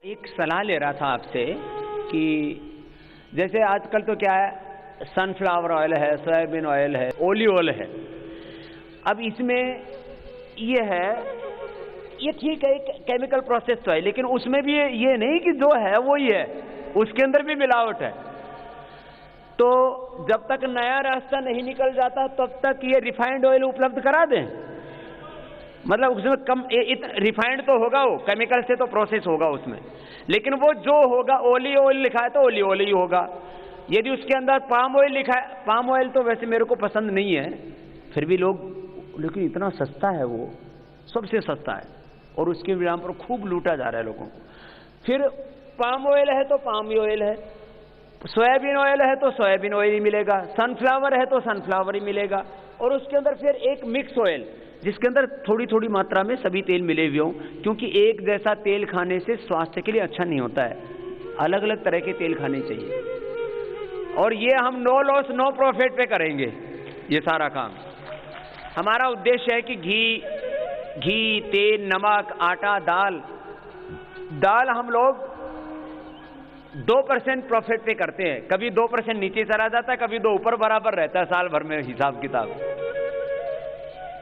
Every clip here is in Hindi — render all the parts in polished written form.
एक सलाह ले रहा था आपसे कि जैसे आजकल तो क्या है, सनफ्लावर ऑयल है, सोयाबीन ऑयल है, ओलिव ऑयल है। अब इसमें ये है, ये ठीक है, एक केमिकल प्रोसेस तो है, लेकिन उसमें भी ये नहीं कि जो है वो ही है, उसके अंदर भी मिलावट है। तो जब तक नया रास्ता नहीं निकल जाता तब तक ये रिफाइंड ऑयल उपलब्ध करा दें। मतलब उसमें कम रिफाइंड तो होगा, वो केमिकल से तो प्रोसेस होगा उसमें, लेकिन वो जो होगा ओलिव ऑयल लिखा है तो ओलिव ऑयल ही होगा। यदि उसके अंदर पाम ऑयल लिखा है, पाम ऑयल तो वैसे मेरे को पसंद नहीं है, फिर भी लोग, लेकिन इतना सस्ता है, वो सबसे सस्ता है और उसके नाम पर खूब लूटा जा रहा है लोगों को। फिर पाम ऑयल है तो पाम ऑयल है, सोयाबीन ऑयल है तो सोयाबीन ऑयल ही मिलेगा, सनफ्लावर है तो सनफ्लावर ही मिलेगा, और उसके अंदर फिर एक मिक्स ऑयल जिसके अंदर थोड़ी थोड़ी मात्रा में सभी तेल मिले हुए हों, क्योंकि एक जैसा तेल खाने से स्वास्थ्य के लिए अच्छा नहीं होता है, अलग अलग तरह के तेल खाने चाहिए। और ये हम नो लॉस नो प्रॉफिट पे करेंगे ये सारा काम। हमारा उद्देश्य है कि घी, तेल, नमक, आटा, दाल हम लोग 2% प्रॉफिट पे करते हैं। कभी 2% नीचे चला जाता है, कभी 2 ऊपर बराबर रहता है साल भर में हिसाब किताब।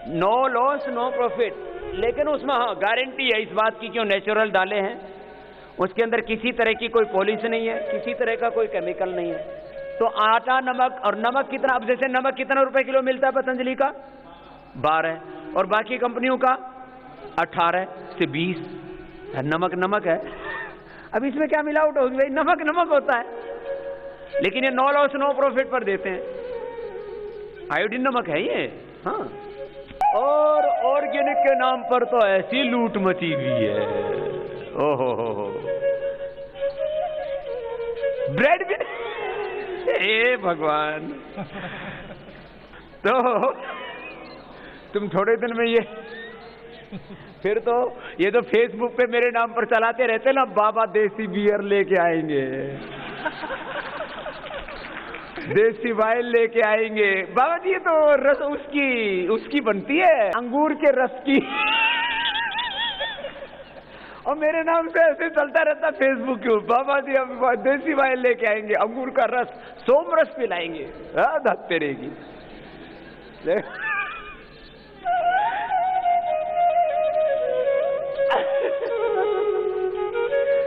नो लॉस नो प्रॉफिट, लेकिन उसमें हाँ गारंटी है इस बात की, क्यों नेचुरल डाले हैं, उसके अंदर किसी तरह की कोई पॉलिश नहीं है, किसी तरह का कोई केमिकल नहीं है। तो आटा, नमक, और नमक कितना, अब जैसे नमक कितना रुपए किलो मिलता है पतंजलि का 12, और बाकी कंपनियों का 18 से 20। नमक है, अब इसमें क्या मिलावट होगी भाई, नमक होता है, लेकिन ये नो लॉस नो प्रॉफिट पर देते हैं। आयोडीन नमक है ये, हाँ। और ऑर्गेनिक के नाम पर तो ऐसी लूट मची हुई है, ओहो हो। ब्रेड भी, हे भगवान। तो तुम थोड़े दिन में ये फिर तो ये तो फेसबुक पे मेरे नाम पर चलाते रहते ना, बाबा देसी बियर लेके आएंगे, देसी वाइन लेके आएंगे। बाबा जी ये तो रस उसकी बनती है, अंगूर के रस की। और मेरे नाम से ऐसे चलता रहता फेसबुक के ऊपर, बाबा जी हम देसी वाइन लेके आएंगे, अंगूर का रस, सोम रस पिलाएंगे, धकते रहेगी।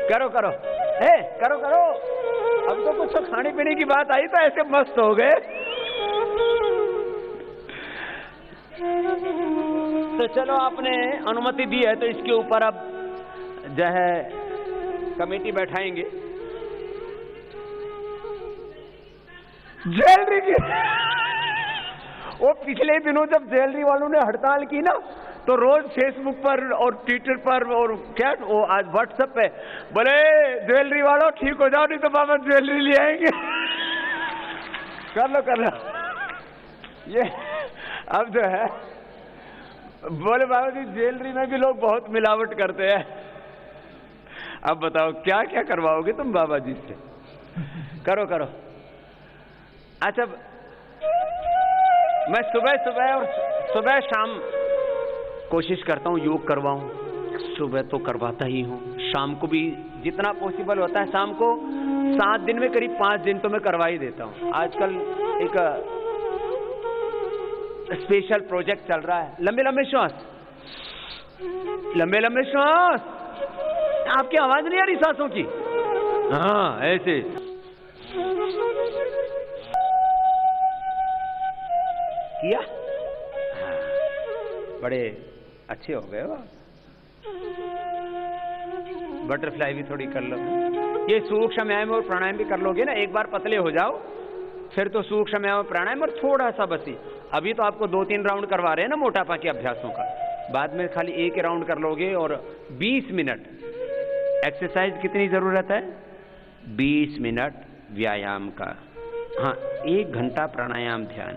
करो करो, अब तो कुछ खाने पीने की बात आई तो ऐसे मस्त हो गए। तो चलो आपने अनुमति दी है तो इसके ऊपर अब जो है कमेटी बैठाएंगे। ज्वेलरी की वो पिछले दिनों जब ज्वेलरी वालों ने हड़ताल की ना, तो रोज फेसबुक पर और ट्विटर पर और क्या वो आज व्हाट्सएप पे बोले ज्वेलरी वालों ठीक हो जाओ, नहीं तो बाबा ज्वेलरी ले आएंगे। कर लो ये अब जो है, बोले बाबा जी ज्वेलरी में भी लोग बहुत मिलावट करते हैं। अब बताओ क्या क्या करवाओगे तुम बाबा जी से? करो। अच्छा, मैं सुबह शाम कोशिश करता हूँ योग करवाऊं। सुबह तो करवाता ही हूँ, शाम को भी जितना पॉसिबल होता है। शाम को 7 दिन में करीब 5 दिन तो मैं करवा ही देता हूँ। आजकल एक स्पेशल प्रोजेक्ट चल रहा है, लंबे श्वास। आपकी आवाज नहीं आ रही सांसों की? हाँ ऐसे किया, बड़े अच्छे हो गए। बटरफ्लाई भी थोड़ी कर लो। ये सूक्ष्म व्यायाम और प्राणायाम भी कर लोगे ना, एक बार पतले हो जाओ फिर तो सूक्ष्म व्यायाम और प्राणायाम और थोड़ा सा बस ही। अभी तो आपको 2-3 राउंड करवा रहे हैं ना मोटापा के अभ्यासों का, बाद में खाली 1 राउंड कर लोगे। और 20 मिनट एक्सरसाइज कितनी जरूरत है? 20 मिनट व्यायाम का, हाँ 1 घंटा प्राणायाम ध्यान,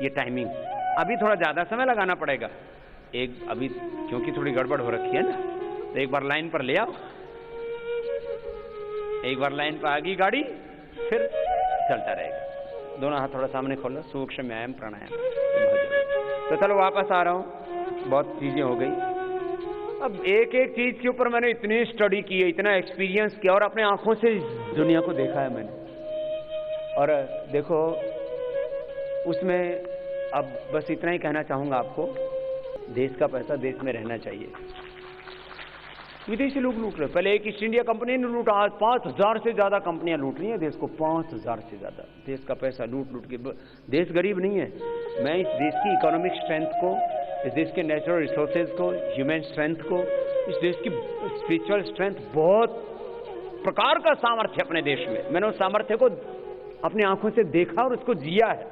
ये टाइमिंग। अभी थोड़ा ज्यादा समय लगाना पड़ेगा, अभी क्योंकि थोड़ी गड़बड़ हो रखी है ना, तो एक बार लाइन पर ले आओ, एक बार लाइन पर आ गई गाड़ी फिर चलता रहेगा। दोनों हाथ थोड़ा सामने खोलो, सूक्ष्म व्यायाम प्राणायाम। तो चलो वापस आ रहा हूं। बहुत चीजें हो गई। अब एक एक चीज के ऊपर मैंने इतनी स्टडी की है, इतना एक्सपीरियंस किया और अपने आंखों से इस दुनिया को देखा है मैंने। और देखो उसमें अब बस इतना ही कहना चाहूंगा आपको, देश का पैसा देश में रहना चाहिए। विदेशी लोग लूट रहे, पहले एक ईस्ट इंडिया कंपनी ने लूटा, आज 5000 से ज्यादा कंपनियां लूट रही हैं देश को, 5000 से ज्यादा। देश का पैसा लूट लूट के, देश गरीब नहीं है। मैं इस देश की इकोनॉमिक स्ट्रेंथ को, इस देश के नेचुरल रिसोर्सेज को, ह्यूमन स्ट्रेंथ को, इस देश की स्पिरिचुअल स्ट्रेंथ, बहुत प्रकार का सामर्थ्य अपने देश में, मैंने उस सामर्थ्य को अपनी आंखों से देखा और उसको जिया है,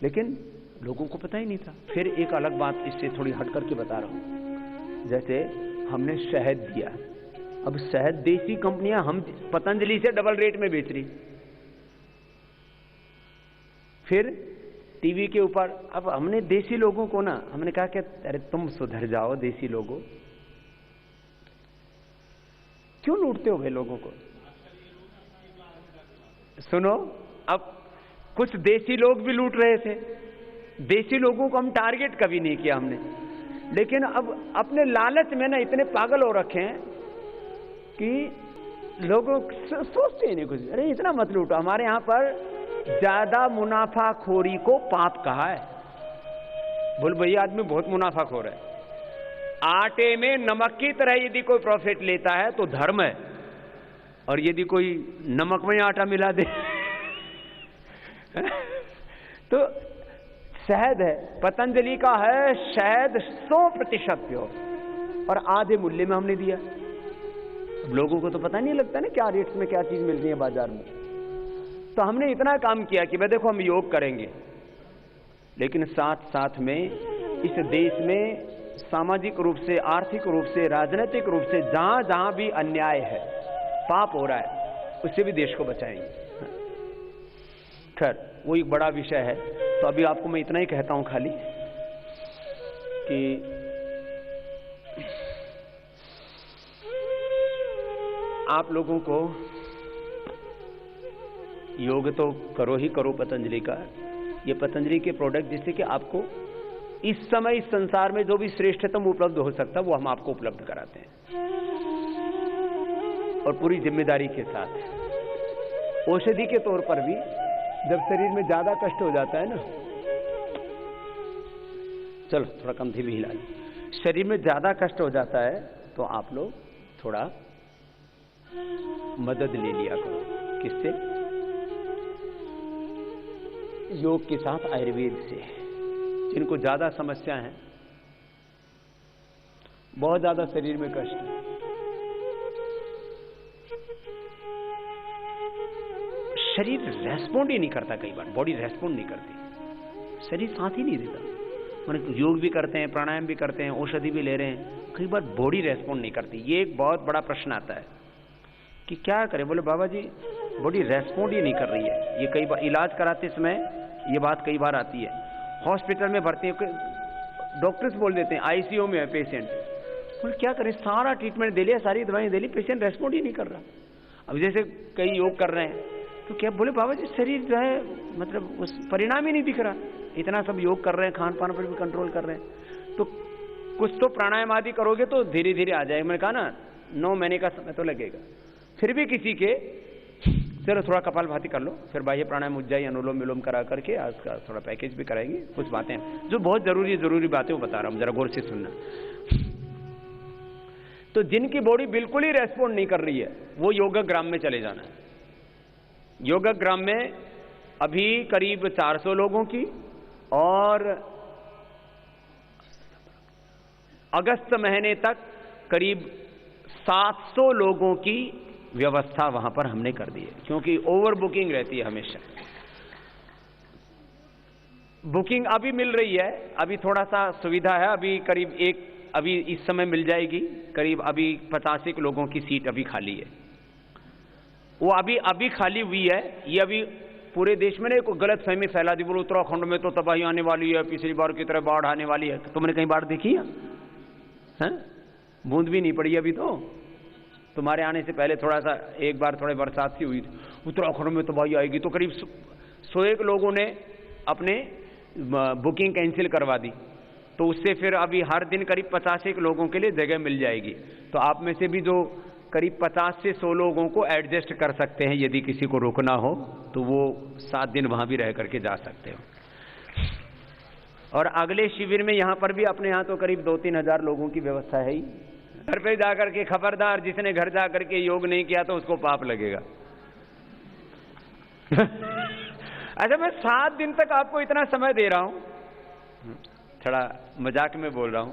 लेकिन लोगों को पता ही नहीं था। फिर एक अलग बात इससे थोड़ी हट करके बता रहा हूं, जैसे हमने शहद दिया, अब शहद देसी कंपनियां हम पतंजलि से डबल रेट में बेच रही। फिर टीवी के ऊपर, अब हमने देसी लोगों को ना, हमने कहा कि अरे तुम सुधर जाओ देसी लोगों, क्यों लूटते हो भाई लोगों को? सुनो, अब कुछ देसी लोग भी लूट रहे थे, देसी लोगों को हम टारगेट कभी नहीं किया हमने, लेकिन अब अपने लालच में ना इतने पागल हो रखे हैं कि लोगों सोचते ही नहीं कुछ। अरे इतना मत लूटो, हमारे यहां पर ज्यादा मुनाफाखोरी को पाप कहा है। बोल भैया आदमी बहुत मुनाफाखोर है, आटे में नमक की तरह यदि कोई प्रॉफिट लेता है तो धर्म है, और यदि कोई नमक में आटा मिला दे तो शहद है, पतंजलि का है शहद 100% प्योर, और आधे मूल्य में हमने दिया। लोगों को तो पता नहीं लगता ना क्या रेट्स में क्या चीज मिल रही है बाजार में। तो हमने इतना काम किया कि भाई देखो हम योग करेंगे, लेकिन साथ साथ में इस देश में सामाजिक रूप से, आर्थिक रूप से, राजनीतिक रूप से जहां जहां भी अन्याय है, पाप हो रहा है, उससे भी देश को बचाएंगे। खैर वो एक बड़ा विषय है, तो अभी आपको मैं इतना ही कहता हूं खाली कि आप लोगों को योग तो करो ही करो पतंजलि का। ये पतंजलि के प्रोडक्ट जिससे कि आपको इस समय इस संसार में जो भी श्रेष्ठतम उपलब्ध हो सकता है वो हम आपको उपलब्ध कराते हैं, और पूरी जिम्मेदारी के साथ। औषधि के तौर पर भी जब शरीर में ज्यादा कष्ट हो जाता है ना, चलो थोड़ा कम भी हिला ली, शरीर में ज्यादा कष्ट हो जाता है तो आप लोग थोड़ा मदद ले लिया करो। किससे? योग के साथ आयुर्वेद से। जिनको ज्यादा समस्या है, बहुत ज्यादा शरीर में कष्ट है, शरीर रेस्पॉन्ड ही नहीं करता, कई बार बॉडी रेस्पॉन्ड नहीं करती, शरीर साथ ही नहीं देता। मतलब योग भी करते हैं, प्राणायाम भी करते हैं, औषधि भी ले रहे हैं, कई बार बॉडी रेस्पॉन्ड नहीं करती। ये एक बहुत बड़ा प्रश्न आता है कि क्या करें। बोले बाबा जी बॉडी रेस्पॉन्ड ही नहीं कर रही है। ये कई बार इलाज कराते समय ये बात कई बार आती है, हॉस्पिटल में भर्ती डॉक्टर्स बोल देते हैं आईसीयू में है पेशेंट, बोले क्या करें, सारा ट्रीटमेंट दे लिया, सारी दवाएं दे ली, पेशेंट रेस्पॉन्ड ही नहीं कर रहा। अब जैसे कई योग कर रहे हैं तो क्या बोले बाबा जी शरीर जो है मतलब उस परिणाम ही नहीं दिख रहा, इतना सब योग कर रहे हैं, खान पान पर भी कंट्रोल कर रहे हैं, तो कुछ तो प्राणायाम आदि करोगे तो धीरे धीरे आ जाएगा। मैंने कहा ना 9 महीने का समय तो लगेगा। फिर भी किसी के चलो थोड़ा कपालभाति कर लो, फिर बाह्य प्राणायाम, उज्जाई, अनुलोम विलोम करा करके आज का थोड़ा पैकेज भी कराएंगे। कुछ बातें जो बहुत जरूरी बातें वो बता रहा हूं, जरा गौर से सुनना। तो जिनकी बॉडी बिल्कुल ही रेस्पॉन्ड नहीं कर रही है वो योगाग्राम में चले जाना है। योगाग्राम में अभी करीब 400 लोगों की और अगस्त महीने तक करीब 700 लोगों की व्यवस्था वहां पर हमने कर दी है, क्योंकि ओवर बुकिंग रहती है हमेशा। बुकिंग अभी मिल रही है, अभी थोड़ा सा सुविधा है, अभी करीब अभी इस समय मिल जाएगी, करीब अभी 85 लोगों की सीट अभी खाली है। वो अभी खाली हुई है। ये अभी पूरे देश में एक गलत फहमी फैला दी, बोलो उत्तराखंड में तो तबाही आने वाली है, पिछली बार की तरह बाढ़ आने वाली है। तुमने कहीं बाढ़ देखी है? बूंद भी नहीं पड़ी अभी। तो तुम्हारे आने से पहले थोड़ा सा एक बार थोड़े बरसात सी हुई थी, उत्तराखंड में तबाही आएगी, तो करीब 101 लोगों ने अपने बुकिंग कैंसिल करवा दी। तो उससे फिर अभी हर दिन करीब 50 लोगों के लिए जगह मिल जाएगी। तो आप में से भी जो करीब 50 से 100 लोगों को एडजस्ट कर सकते हैं, यदि किसी को रुकना हो तो वो 7 दिन वहां भी रह करके जा सकते हो। और अगले शिविर में यहां पर भी अपने यहां तो करीब 2-3 हजार लोगों की व्यवस्था है ही। घर पे जाकर के खबरदार, जिसने घर जाकर के योग नहीं किया तो उसको पाप लगेगा। अच्छा, मैं 7 दिन तक आपको इतना समय दे रहा हूं, थोड़ा मजाक में बोल रहा हूं,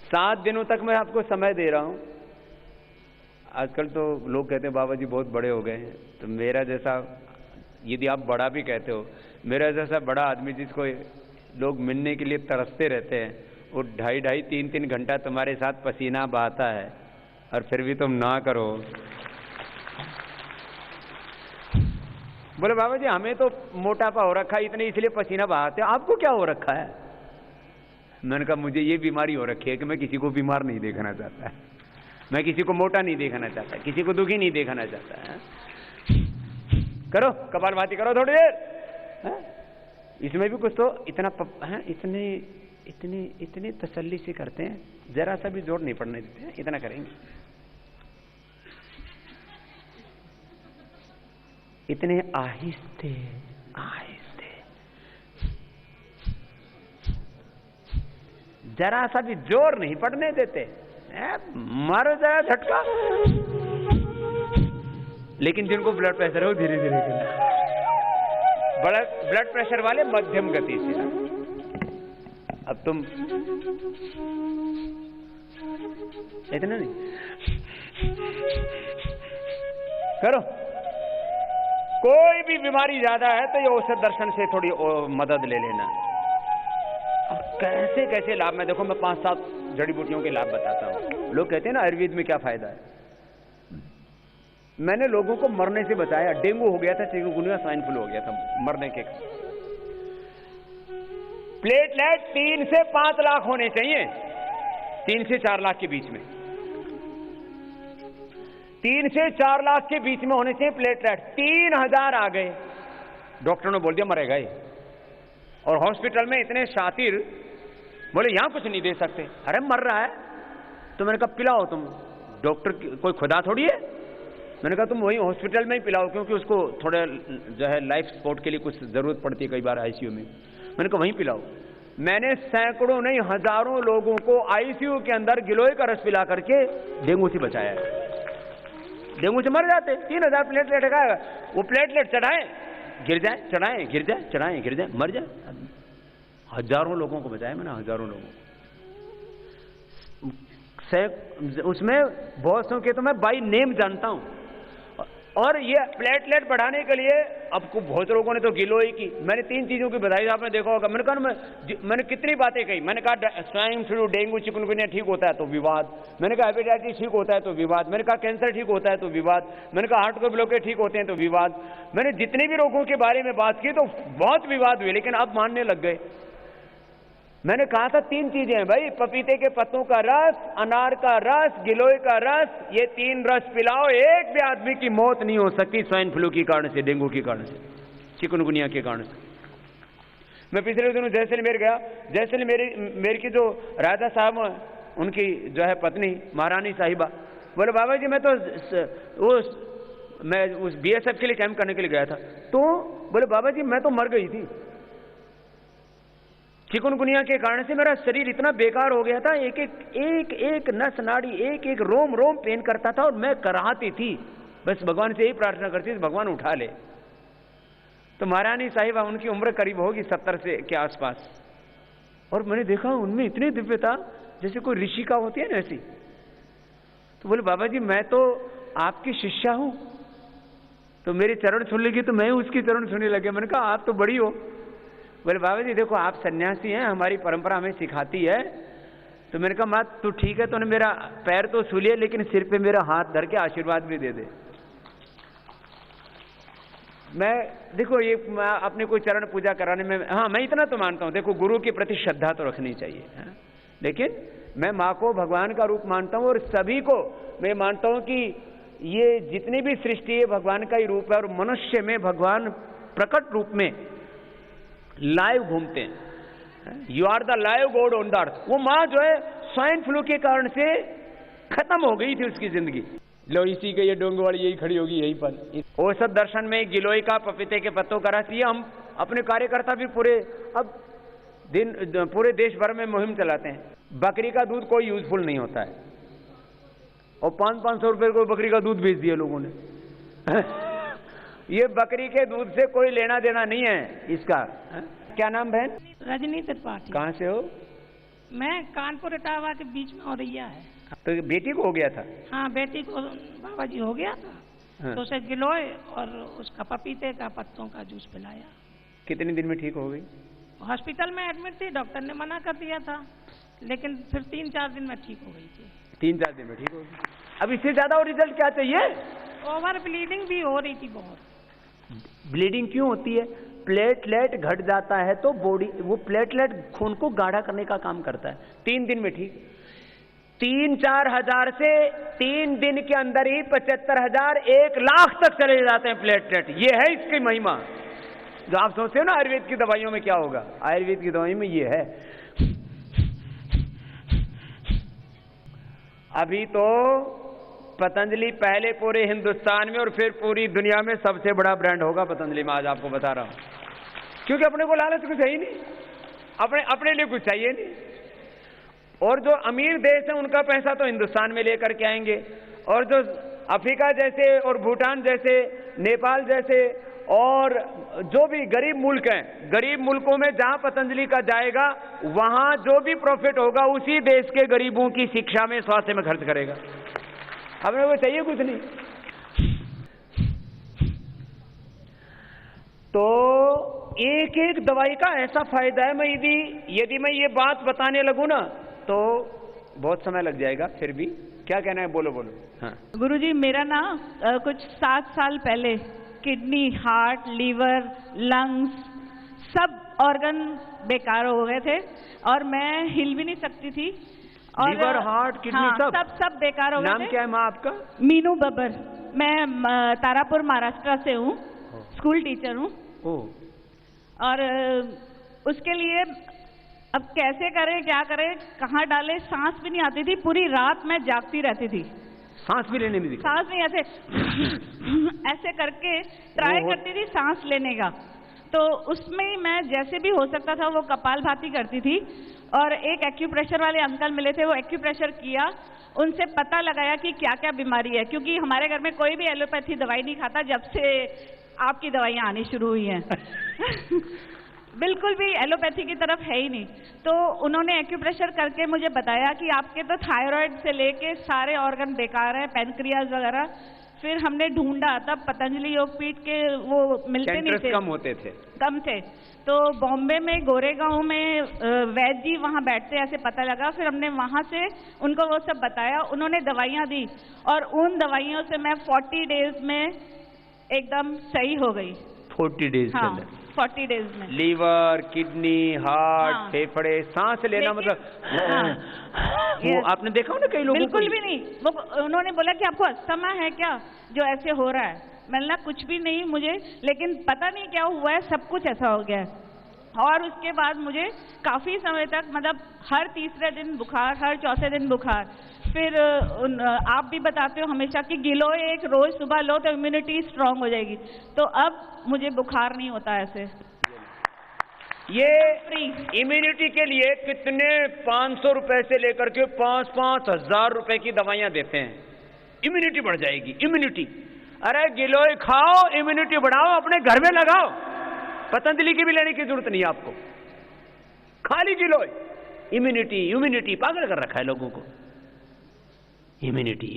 7 दिनों तक मैं आपको समय दे रहा हूं। आजकल तो लोग कहते हैं बाबा जी बहुत बड़े हो गए हैं, तो मेरा जैसा, यदि आप बड़ा भी कहते हो, मेरा जैसा बड़ा आदमी जिसको लोग मिलने के लिए तरसते रहते हैं, वो 2.5-2.5, 3-3 घंटा तुम्हारे साथ पसीना बहाता है और फिर भी तुम ना करो। बोले बाबा जी हमें तो मोटापा हो रखा है, इतने इसलिए पसीना बहाते हो, आपको क्या हो रखा है? मैंने कहा मुझे ये बीमारी हो रखी है कि मैं किसी को बीमार नहीं देखना चाहता है, मैं किसी को मोटा नहीं देखना चाहता, किसी को दुखी नहीं देखना चाहता है। करो कपालभाति करो थोड़ी देर, इसमें भी कुछ तो इतना है, इतने तसल्ली से करते हैं, जरा सा भी जोर नहीं पड़ने देते हैं, इतना करेंगे, इतने आहिस्ते आहिस्ते, जरा सा भी जोर नहीं पड़ने देते, मारो जरा झटका। लेकिन जिनको ब्लड प्रेशर हो धीरे धीरे करना, ब्लड प्रेशर वाले मध्यम गति से। अब तुम इतना नहीं करो। कोई भी बीमारी ज्यादा है तो ये औषध दर्शन से थोड़ी मदद ले लेना। अब कैसे कैसे लाभ, मैं देखो मैं 5-7 जड़ी बूटियों के लाभ बताता हूं। लोग कहते हैं ना आयुर्वेद में क्या फायदा है, मैंने लोगों को मरने से बचाया। डेंगू हो गया था, चिकनगुनिया, स्वाइन फ्लू हो गया था, मरने के प्लेटलेट 3 से 5 लाख होने चाहिए, 3 से 4 लाख के बीच में, 3 से 4 लाख के बीच में होने चाहिए प्लेटलेट। 3000 आ गए, डॉक्टर ने बोल दिया मरेगा ही। और हॉस्पिटल में इतने शातिर बोले यहां कुछ नहीं दे सकते। अरे मर रहा है, तो मैंने कहा पिलाओ तुम, डॉक्टर कोई खुदा थोड़ी है। मैंने कहा तुम वही हॉस्पिटल में ही पिलाओ, क्योंकि उसको थोड़ा जो है लाइफ सपोर्ट के लिए कुछ जरूरत पड़ती है कई बार आईसीयू में। मैंने कहा वहीं पिलाओ। मैंने सैकड़ों नहीं हजारों लोगों को आईसीयू के अंदर गिलोय का रस पिला करके डेंगू से बचाया। डेंगू से मर जाते, 3000 प्लेटलेट का, वो प्लेटलेट चढ़ाए गिर जाए, चढ़ाए गिर जाए, चढ़ाए गिर जाए, मर जाए। हजारों लोगों को बचाया मैंने, हजारों लोगों को। उसमें बहुत सौ के तो मैं बाई नेम जानता हूं। और ये प्लेटलेट बढ़ाने के लिए अब बहुत लोगों ने तो गिलोय की, मैंने 3 चीजों की बताई, आपने देखा होगा। मैंने कहा मैंने कितनी बातें कही। मैंने कहा स्वाइन फ्लू, डेंगू, चिकनगुनिया ठीक होता है तो विवाद। मैंने कहा हेपेटाइटिस ठीक होता है तो विवाद। मैंने कहा कैंसर ठीक होता है तो विवाद। मैंने कहा हार्ट के ब्लॉकेज ठीक होते हैं तो विवाद। मैंने जितने भी रोगों के बारे में बात की तो बहुत विवाद हुए, लेकिन अब मानने लग गए। मैंने कहा था 3 चीजें हैं भाई, पपीते के पत्तों का रस, अनार का रस, गिलोय का रस, ये 3 रस पिलाओ, एक भी आदमी की मौत नहीं हो सकती स्वाइन फ्लू के कारण से, डेंगू के कारण से, चिकनगुनिया के कारण से। मैं पिछले दिनों जैसलमेर गया, जैसलमेर की जो राजा साहब उनकी जो है पत्नी महारानी साहिबा, बोले बाबा जी मैं उस बीएसएफ के लिए कैंप करने के लिए गया था, तो बोले बाबा जी मैं तो मर गई थी चिकनगुनिया के कारण से। मेरा शरीर इतना बेकार हो गया था, एक नस नाड़ी, एक रोम पेन करता था और मैं कराहती थी, बस भगवान से यही प्रार्थना करती थी भगवान उठा ले। तो महारानी साहिबा, उनकी उम्र करीब होगी 70 से के आसपास, और मैंने देखा उनमें इतनी दिव्यता जैसे कोई ऋषि का होती है ना ऐसी। तो बोले बाबा जी मैं तो आपकी शिष्या हूं, तो मेरे चरण छूने लगी तो मैं उसकी चरण छूने लगे। मैंने कहा आप तो बड़ी हो। बोले बाबा जी देखो आप सन्यासी हैं, हमारी परंपरा हमें सिखाती है। तो मैंने कहा माँ तू ठीक है, तूने मेरा पैर तो छू लिया, लेकिन सिर पे मेरा हाथ धर के आशीर्वाद भी दे दे। मैं देखो ये अपने कोई चरण पूजा कराने में, हाँ मैं इतना तो मानता हूं, देखो गुरु के प्रति श्रद्धा तो रखनी चाहिए है? लेकिन मैं माँ को भगवान का रूप मानता हूं, और सभी को मैं मानता हूं कि ये जितनी भी सृष्टि है भगवान का ही रूप है, और मनुष्य में भगवान प्रकट रूप में लाइव घूमते हैं। You are the live god on the earth. वो माँ जो है स्वाइन फ्लू के कारण से खत्म हो गई थी उसकी जिंदगी। लो इसी के ये डोंगवाड़ी यही खड़ी होगी यहीं पर। औसत दर्शन में गिलोय का पपीते के पत्तों का रस, ये हम अपने कार्यकर्ता भी पूरे देश भर में मुहिम चलाते हैं। बकरी का दूध कोई यूजफुल नहीं होता है और 500-500 रुपए को बकरी का दूध बेच दिया लोगों ने। ये बकरी के दूध से कोई लेना देना नहीं है इसका। क्या नाम बहन? रजनी त्रिपाठी। कहाँ से हो? मैं कानपुर इटावा के बीच में औरैया है। तो बेटी को हो गया था? हाँ, बेटी को बाबा जी हो गया था। हाँ। तो उसे गिलोय और उसका पपीते का पत्तों का जूस पिलाया। कितने दिन में ठीक हो गई? हॉस्पिटल में एडमिट थी, डॉक्टर ने मना कर दिया था, लेकिन फिर 3-4 दिन में ठीक हो गई थी। 3-4 दिन में ठीक हो गई। अब इससे ज्यादा और रिजल्ट क्या चाहिए? ओवर ब्लीडिंग भी हो रही थी बहुत। ब्लीडिंग क्यों होती है? प्लेटलेट घट जाता है तो बॉडी, वो प्लेटलेट खून को गाढ़ा करने का काम करता है। 3 दिन में ठीक। 3-4 हजार से 3 दिन के अंदर ही 75,000 1 लाख तक चले जाते हैं प्लेटलेट। ये है इसकी महिमा। जो आप सोचते हो ना आयुर्वेद की दवाइयों में क्या होगा, आयुर्वेद की दवाई में ये है। अभी तो पतंजलि पहले पूरे हिंदुस्तान में और फिर पूरी दुनिया में सबसे बड़ा ब्रांड होगा पतंजलि में, आज आपको बता रहा हूं। क्योंकि अपने को लालच कुछ है ही नहीं, अपने लिए कुछ चाहिए नहीं। और जो अमीर देश है उनका पैसा तो हिंदुस्तान में लेकर के आएंगे, और जो अफ्रीका जैसे और भूटान जैसे, नेपाल जैसे और जो भी गरीब मुल्क हैं, गरीब मुल्कों में जहां पतंजलि का जाएगा वहां जो भी प्रॉफिट होगा उसी देश के गरीबों की शिक्षा में, स्वास्थ्य में खर्च करेगा। हमें वो चाहिए कुछ नहीं। तो एक एक दवाई का ऐसा फायदा है। मैं यदि मैं ये बात बताने लगूं ना तो बहुत समय लग जाएगा। फिर भी क्या कहना है, बोलो बोलो। हाँ गुरुजी, मेरा ना कुछ 7 साल पहले किडनी, हार्ट, लीवर, लंग्स सब ऑर्गन बेकार हो गए थे और मैं हिल भी नहीं सकती थी। और लीवर, हार्ट, किडनी, हाँ, सब बेकार हो गए थे। नाम क्या है माँ आपका? मीनू बब्बर। मैं तारापुर महाराष्ट्र से हूँ, स्कूल टीचर हूँ। और उसके लिए अब कैसे करें, क्या करें, कहाँ डालें, सांस भी नहीं आती थी। पूरी रात मैं जागती रहती थी, सांस भी लेने में दिक्कत? सांस नहीं, ऐसे करके ट्राई करती थी सांस लेने का। तो उसमें मैं जैसे भी हो सकता था वो कपालभाति करती थी। और एक एक्यूप्रेशर वाले अंकल मिले थे, वो एक्यूप्रेशर किया, उनसे पता लगाया कि क्या क्या बीमारी है, क्योंकि हमारे घर में कोई भी एलोपैथी दवाई नहीं खाता जब से आपकी दवाइयाँ आनी शुरू हुई हैं। बिल्कुल भी एलोपैथी की तरफ है ही नहीं। तो उन्होंने एक्यूप्रेशर करके मुझे बताया कि आपके तो थायराइड से लेके सारे ऑर्गन बेकार है, पैनक्रियाज वगैरह। फिर हमने ढूंढा, तब पतंजलि योगपीठ के वो मिलते नहीं थे, कम थे। तो बॉम्बे में गोरेगांव में वैद्य जी वहाँ बैठते, ऐसे पता लगा। फिर हमने वहाँ से उनको वो सब बताया, उन्होंने दवाइयाँ दी और उन दवाइयों से मैं 40 डेज में एकदम सही हो गई। 40 डेज? हाँ, 40 डेज में। लीवर, किडनी, हार्ट, फेफड़े, सांस लेना, मतलब वो आपने देखा हो ना कई लोगों को? बिल्कुल भी नहीं। वो उन्होंने बोला कि आपको अस्थमा है क्या जो ऐसे हो रहा है? मैंने कुछ भी नहीं मुझे, लेकिन पता नहीं क्या हुआ है, सब कुछ ऐसा हो गया है। और उसके बाद मुझे काफी समय तक, मतलब हर तीसरे दिन बुखार, हर चौथे दिन बुखार। फिर आप भी बताते हो हमेशा कि गिलोय एक रोज सुबह लो तो इम्यूनिटी स्ट्रांग हो जाएगी। तो अब मुझे बुखार नहीं होता ऐसे। ये इम्यूनिटी के लिए कितने 500 रुपए से लेकर के 5-5 हजार रुपए की दवाइयां देते हैं, इम्यूनिटी बढ़ जाएगी। इम्यूनिटी, अरे गिलोय खाओ, इम्यूनिटी बढ़ाओ, अपने घर में लगाओ। पतंजलि की भी लेने की जरूरत नहीं है आपको, खाली गिलोय। इम्यूनिटी पागल कर रखा है लोगों को। Immunity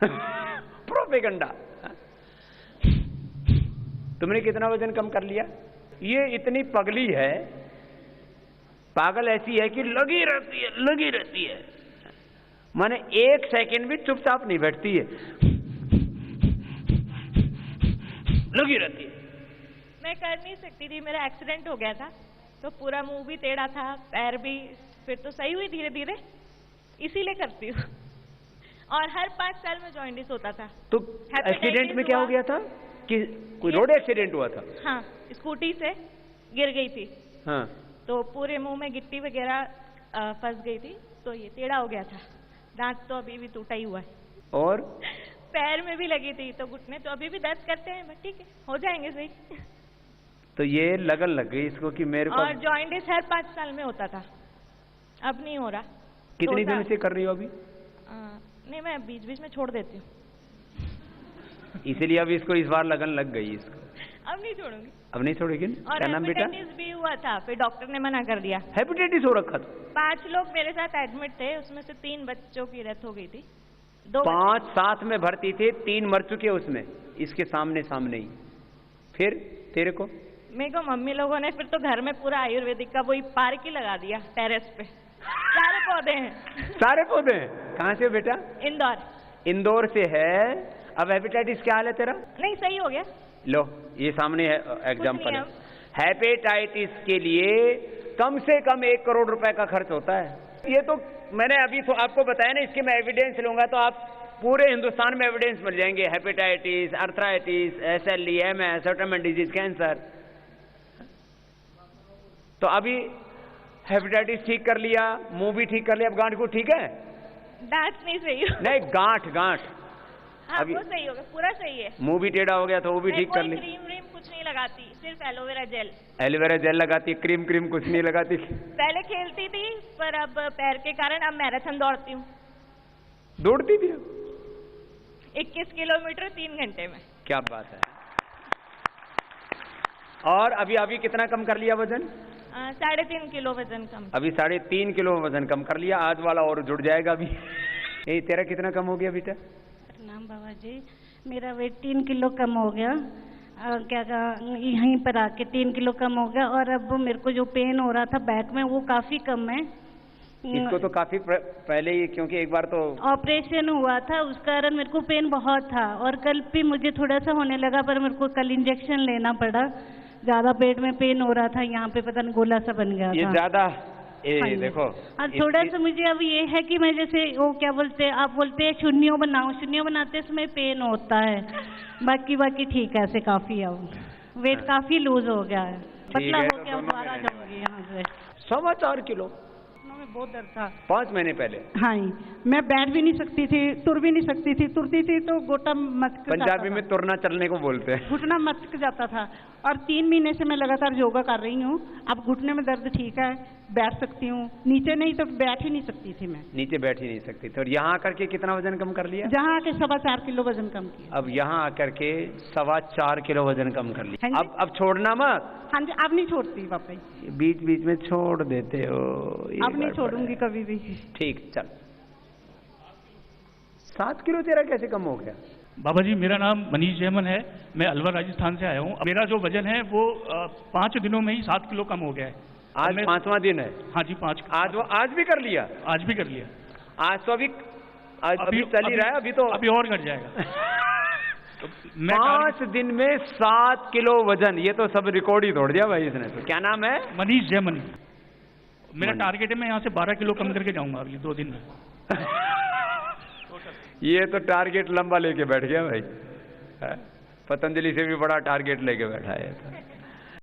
propaganda. तुमने कितना वजन कम कर लिया? ये इतनी पगली है, पागल ऐसी है कि लगी रहती है। माने 1 सेकंड भी चुपचाप नहीं बैठती है, लगी रहती है। मैं कर नहीं सकती थी, मेरा एक्सीडेंट हो गया था तो पूरा मुंह भी टेढ़ा था, पैर भी। फिर तो सही हुई धीरे धीरे, इसीलिए करती हूँ। और हर 5 साल में जॉइंटिस होता था। तो एक्सीडेंट में क्या हो गया था कि कोई रोड एक्सीडेंट हुआ था? हाँ, स्कूटी से गिर गई थी। हाँ। तो पूरे मुंह में गिट्टी वगैरह फंस गई थी, तो ये टेढ़ा हो गया था। दांत तो अभी भी टूटा ही हुआ है। और पैर में भी लगी थी, तो घुटने तो अभी भी दर्द करते हैं, बट ठीक है, हो जाएंगे सही। तो ये लगन लग गई इसको कि मेरे को। और जॉइंटिस हर 5 साल में होता था, अब नहीं हो रहा। कितनी दिन से कर रही हो अभी? नहीं, मैं बीच बीच में छोड़ देती हूँ। इसीलिए अब इसको इस बार लगन लग गई इसको। अब नहीं छोड़ूंगी। अब नहीं छोड़ेगी? और क्या नाम बेटा? हेपेटाइटिस भी हुआ था, फिर डॉक्टर ने मना कर दिया। हेपेटाइटिस हो रखा था? 5 लोग मेरे साथ एडमिट थे, उसमें से 3 बच्चों की डेथ हो गई थी। 5 साथ में भर्ती थे, 3 मर चुके उसमें, इसके सामने सामने ही। फिर तेरे को? मेरे को मम्मी लोगों ने फिर तो घर में पूरा आयुर्वेदिक का वही पार्क ही लगा दिया, टेरेस पे। सारे पौधे हैं। सारे पौधे हैं? कहाँ से बेटा? इंदौर। इंदौर से है। अब हेपेटाइटिस क्या हाल है तेरा? नहीं, सही हो गया। लो ये सामने है एग्जाम्पल है। हेपेटाइटिस के लिए कम से कम 1 करोड़ रुपए का खर्च होता है। ये तो मैंने अभी तो आपको बताया ना, इसके मैं एविडेंस लूंगा तो आप पूरे हिंदुस्तान में एविडेंस मिल जाएंगे। Hepatitis, arthritis, SLE, MS, autoimmune disease, cancer. तो अभी हेपेटाइटिस ठीक कर लिया, मुंह भी ठीक कर लिया, अब गांठ को ठीक है? दांत नहीं सही हो। नहीं, गांठ हाँ, वो सही हो गया, पूरा सही है। मुंह भी टेढ़ा हो गया तो वो भी ठीक कर ली। क्रीम व्रीम कुछ नहीं लगाती, सिर्फ एलोवेरा जेल। एलोवेरा जेल लगाती, क्रीम कुछ नहीं लगाती। पहले खेलती थी, पर अब पैर के कारण अब मैराथन दौड़ती हूँ। दौड़ती थी? 21 किलोमीटर 3 घंटे में। क्या बात है। और अभी कितना कम कर लिया वजन? 3.5 किलो वजन कम। अभी 3.5 किलो वजन कम कर लिया। आज वाला और जुड़ जाएगा अभी। तेरा कितना कम हो गया बेटा? नाम बाबा जी, मेरा वेट 3 किलो कम हो गया। क्या यहीं पर आके 3 किलो कम हो गया। और अब मेरे को जो पेन हो रहा था बैक में, वो काफी कम है। इसको तो काफी पहले ही, क्योंकि एक बार तो ऑपरेशन हुआ था, उस कारण मेरे को पेन बहुत था। और कल भी मुझे थोड़ा सा होने लगा, पर मेरे को कल इंजेक्शन लेना पड़ा। ज्यादा पेट में पेन हो रहा था, यहाँ पे पता नहीं गोला सा बन गया था। ये ज्यादा देखो। और थोड़ा सा मुझे अब ये है कि मैं जैसे वो क्या बोलते हैं, आप बोलते हैं शून्यों बनाओ, शून्यों बनाते समय पेन होता है। बाकी ठीक है, ऐसे काफी है। वेट काफी लूज हो गया है, पतला हो गया। दोबारा जाऊंगी यहाँ से। 4.25 किलो में बहुत दर्द था 5 महीने पहले। हाँ, मैं बैठ भी नहीं सकती थी, तुर भी नहीं सकती थी। तुरती थी तो गोटा मचक जाता था। पंजाबी में तुरना चलने को बोलते हैं। घुटना मचक जाता था। और 3 महीने से मैं लगातार योगा कर रही हूँ। अब घुटने में दर्द ठीक है, बैठ सकती हूँ। नीचे नहीं तो बैठ ही नहीं सकती थी मैं। नीचे बैठ ही नहीं सकती थी। और यहाँ आकर के कितना वजन कम कर लिया? जहाँ आके 4.25 किलो वजन कम किया। अब यहाँ आकर के 4.25 किलो वजन कम कर लिया। हाँ अब छोड़ना मत। हाँ जी, अब नहीं छोड़ती पापा। बीच बीच में छोड़ देते हो। अब नहीं छोड़ूंगी कभी भी। ठीक, चल। 7 किलो तेरा कैसे कम हो गया? बाबा जी, मेरा नाम मनीष जैमन है। मैं अलवर राजस्थान से आया हूँ। मेरा जो वजन है वो 5 दिनों में ही 7 किलो कम हो गया है। आज 5वां दिन है? हाँ जी, 5। आज भी कर लिया? आज भी कर लिया। आज तो अभी चल ही रहा है। अभी और घट जाएगा। तो 5 दिन में 7 किलो वजन, ये तो सब रिकॉर्ड ही तोड़ दिया भाई इसने। तो क्या नाम है? मनीष जैमन। मेरा टारगेट है मैं यहाँ से 12 किलो कम करके जाऊंगा अगले 2 दिन में। ये तो टारगेट लंबा लेके बैठ गया भाई। पतंजलि से भी बड़ा टारगेट लेके बैठा है।